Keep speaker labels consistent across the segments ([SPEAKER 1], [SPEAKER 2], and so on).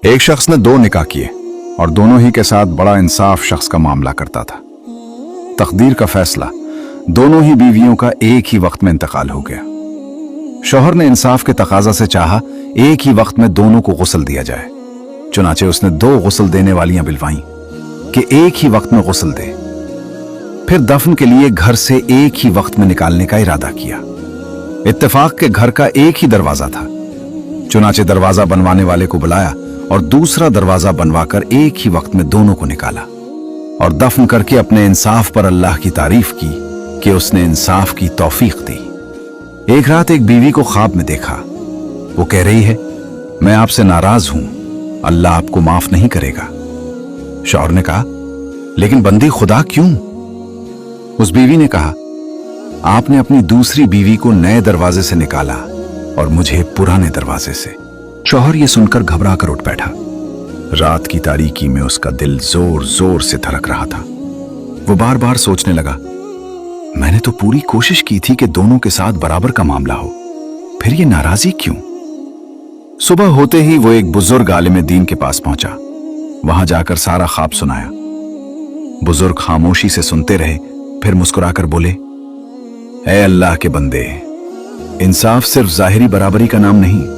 [SPEAKER 1] ایک شخص نے 2 نکاح کیے اور دونوں ہی کے ساتھ بڑا انصاف شخص کا معاملہ کرتا تھا۔ تقدیر کا فیصلہ، دونوں ہی بیویوں کا ایک ہی وقت میں انتقال ہو گیا۔ شوہر نے انصاف کے تقاضا سے چاہا ایک ہی وقت میں دونوں کو غسل دیا جائے، چنانچہ اس نے 2 غسل دینے والیاں بلوائیں کہ ایک ہی وقت میں غسل دے۔ پھر دفن کے لیے گھر سے ایک ہی وقت میں نکالنے کا ارادہ کیا۔ اتفاق کے گھر کا ایک ہی دروازہ تھا، چنانچہ دروازہ بنوانے والے کو بلایا اور دوسرا دروازہ بنوا کر ایک ہی وقت میں دونوں کو نکالا اور دفن کر کے اپنے انصاف پر اللہ کی تعریف کی کہ اس نے انصاف کی توفیق دی۔ ایک رات ایک بیوی کو خواب میں دیکھا، وہ کہہ رہی ہے، میں آپ سے ناراض ہوں، اللہ آپ کو معاف نہیں کرے گا۔ شوہر نے کہا، لیکن بندی خدا کیوں؟ اس بیوی نے کہا، آپ نے اپنی دوسری بیوی کو نئے دروازے سے نکالا اور مجھے پرانے دروازے سے۔ شوہر یہ سن کر گھبرا کر اٹھ بیٹھا۔ رات کی تاریکی میں اس کا دل زور زور سے دھڑک رہا تھا۔ وہ بار بار سوچنے لگا، میں نے تو پوری کوشش کی تھی کہ دونوں کے ساتھ برابر کا معاملہ ہو، پھر یہ ناراضی کیوں؟ صبح ہوتے ہی وہ ایک بزرگ عالم دین کے پاس پہنچا، وہاں جا کر سارا خواب سنایا۔ بزرگ خاموشی سے سنتے رہے، پھر مسکرا کر بولے، اے اللہ کے بندے، انصاف صرف ظاہری برابری کا نام نہیں،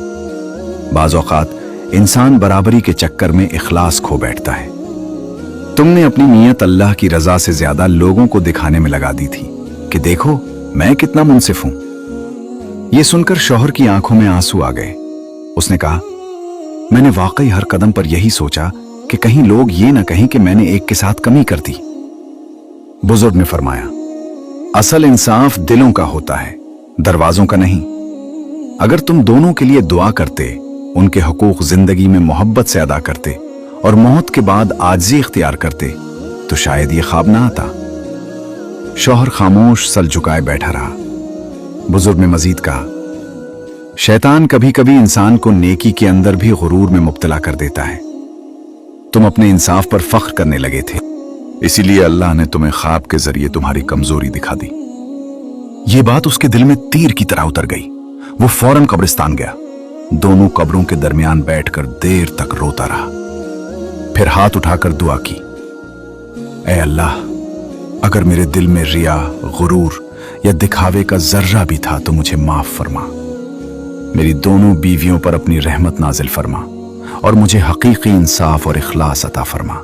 [SPEAKER 1] بعض اوقات انسان برابری کے چکر میں اخلاص کھو بیٹھتا ہے۔ تم نے اپنی نیت اللہ کی رضا سے زیادہ لوگوں کو دکھانے میں لگا دی تھی کہ دیکھو میں کتنا منصف ہوں۔ یہ سن کر شوہر کی آنکھوں میں آنسو آ گئے۔ اس نے کہا، میں نے واقعی ہر قدم پر یہی سوچا کہ کہیں لوگ یہ نہ کہیں کہ میں نے ایک کے ساتھ کمی کر دی۔ بزرگ نے فرمایا، اصل انصاف دلوں کا ہوتا ہے، دروازوں کا نہیں۔ اگر تم دونوں کے لیے دعا کرتے، ان کے حقوق زندگی میں محبت سے ادا کرتے اور موت کے بعد عاجزی اختیار کرتے تو شاید یہ خواب نہ آتا۔ شوہر خاموش سر جھکائے بیٹھا رہا۔ بزرگ نے مزید کہا، شیطان کبھی کبھی انسان کو نیکی کے اندر بھی غرور میں مبتلا کر دیتا ہے۔ تم اپنے انصاف پر فخر کرنے لگے تھے، اسی لیے اللہ نے تمہیں خواب کے ذریعے تمہاری کمزوری دکھا دی۔ یہ بات اس کے دل میں تیر کی طرح اتر گئی۔ وہ فوراً قبرستان گیا، دونوں قبروں کے درمیان بیٹھ کر دیر تک روتا رہا، پھر ہاتھ اٹھا کر دعا کی، اے اللہ، اگر میرے دل میں ریا، غرور یا دکھاوے کا ذرہ بھی تھا تو مجھے معاف فرما۔ میری دونوں بیویوں پر اپنی رحمت نازل فرما اور مجھے حقیقی انصاف اور اخلاص عطا فرما۔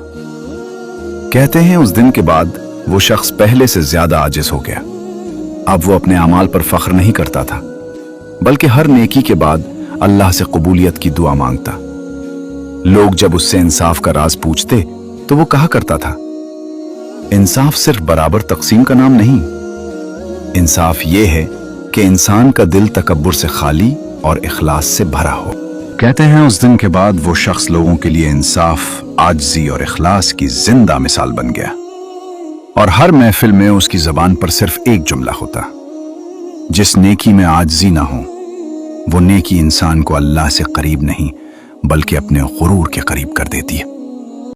[SPEAKER 1] کہتے ہیں اس دن کے بعد وہ شخص پہلے سے زیادہ عاجز ہو گیا۔ اب وہ اپنے اعمال پر فخر نہیں کرتا تھا، بلکہ ہر نیکی کے بعد اللہ سے قبولیت کی دعا مانگتا۔ لوگ جب اس سے انصاف کا راز پوچھتے تو وہ کہا کرتا تھا، انصاف صرف برابر تقسیم کا نام نہیں، انصاف یہ ہے کہ انسان کا دل تکبر سے خالی اور اخلاص سے بھرا ہو۔ کہتے ہیں اس دن کے بعد وہ شخص لوگوں کے لیے انصاف، عاجزی اور اخلاص کی زندہ مثال بن گیا، اور ہر محفل میں اس کی زبان پر صرف ایک جملہ ہوتا، جس نیکی میں عاجزی نہ ہو وہ نیکی انسان کو اللہ سے قریب نہیں بلکہ اپنے غرور کے قریب کر دیتی ہے۔